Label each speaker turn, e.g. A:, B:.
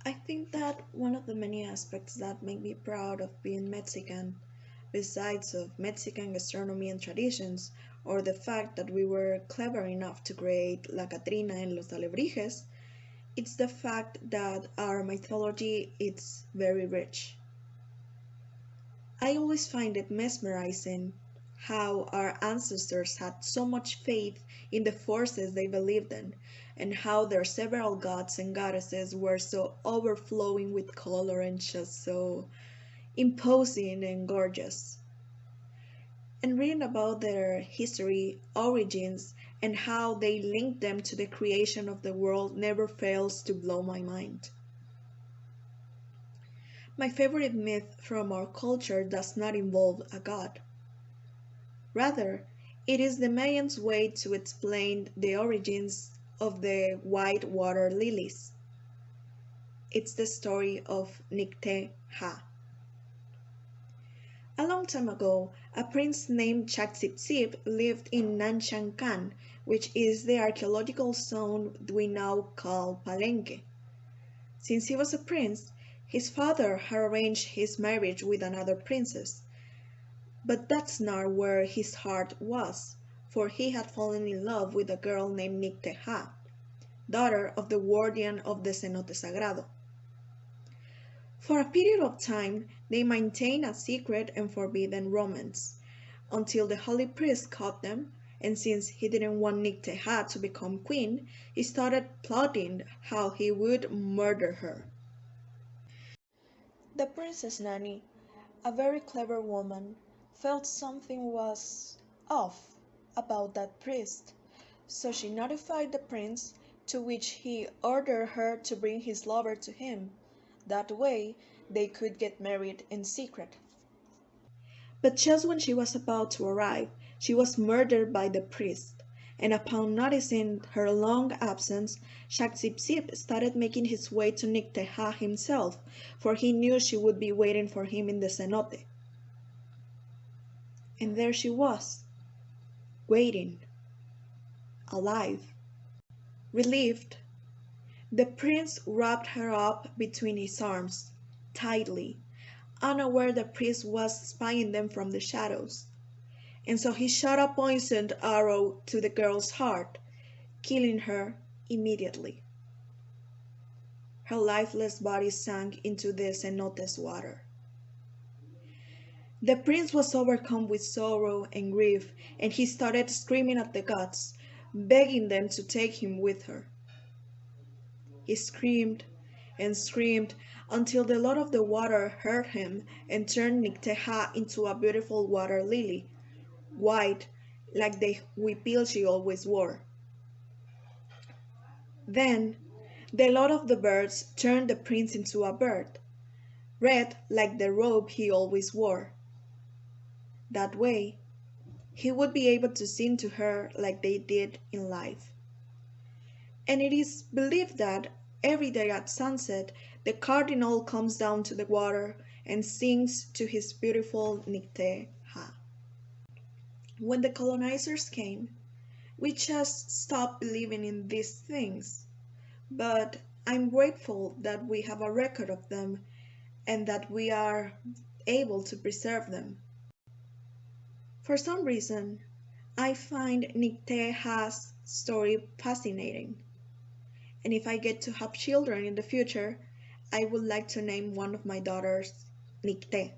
A: I think that one of the many aspects that make me proud of being Mexican, besides of Mexican gastronomy and traditions, or the fact that we were clever enough to create La Catrina and Los Alebrijes, it's the fact that our mythology is very rich. I always find it mesmerizing how our ancestors had so much faith in the forces they believed in, and how their several gods and goddesses were so overflowing with color and just so imposing and gorgeous. And reading about their history, origins, and how they linked them to the creation of the world never fails to blow my mind. My favorite myth from our culture does not involve a god. Rather, it is the Mayans' way to explain the origins of the white water lilies. It's the story of Nicté-Ha. A long time ago, a prince named Chaksipsip lived in Nanshankan, which is the archaeological zone we now call Palenque. Since he was a prince, his father had arranged his marriage with another princess. But that's not where his heart was, for he had fallen in love with a girl named Nicté-Ha, daughter of the guardian of the cenote sagrado. For a period of time, they maintained a secret and forbidden romance, until the holy priest caught them, and since he didn't want Nicté-Ha to become queen, he started plotting how he would murder her. The princess Nanny, a very clever woman, felt something was off about that priest, so she notified the prince, to which he ordered her to bring his lover to him. That way they could get married in secret. But just when she was about to arrive, she was murdered by the priest, and upon noticing her long absence, Shaksipsip started making his way to Nicté-Ha himself, for he knew she would be waiting for him in the cenote. And there she was, waiting, alive. Relieved, the prince wrapped her up between his arms, tightly, unaware the priest was spying them from the shadows. And so he shot a poisoned arrow to the girl's heart, killing her immediately. Her lifeless body sank into the cenote's water. The prince was overcome with sorrow and grief, and he started screaming at the gods, begging them to take him with her. He screamed and screamed until the Lord of the Water heard him and turned Nicté-Ha into a beautiful water lily, white like the huipil she always wore. Then the Lord of the Birds turned the prince into a bird, red like the robe he always wore. That way, he would be able to sing to her like they did in life. And it is believed that every day at sunset, the cardinal comes down to the water and sings to his beautiful Nicté-Ha. When the colonizers came, we just stopped believing in these things, but I'm grateful that we have a record of them and that we are able to preserve them. For some reason, I find Nicté-Ha's story fascinating, and if I get to have children in the future, I would like to name one of my daughters Nicté.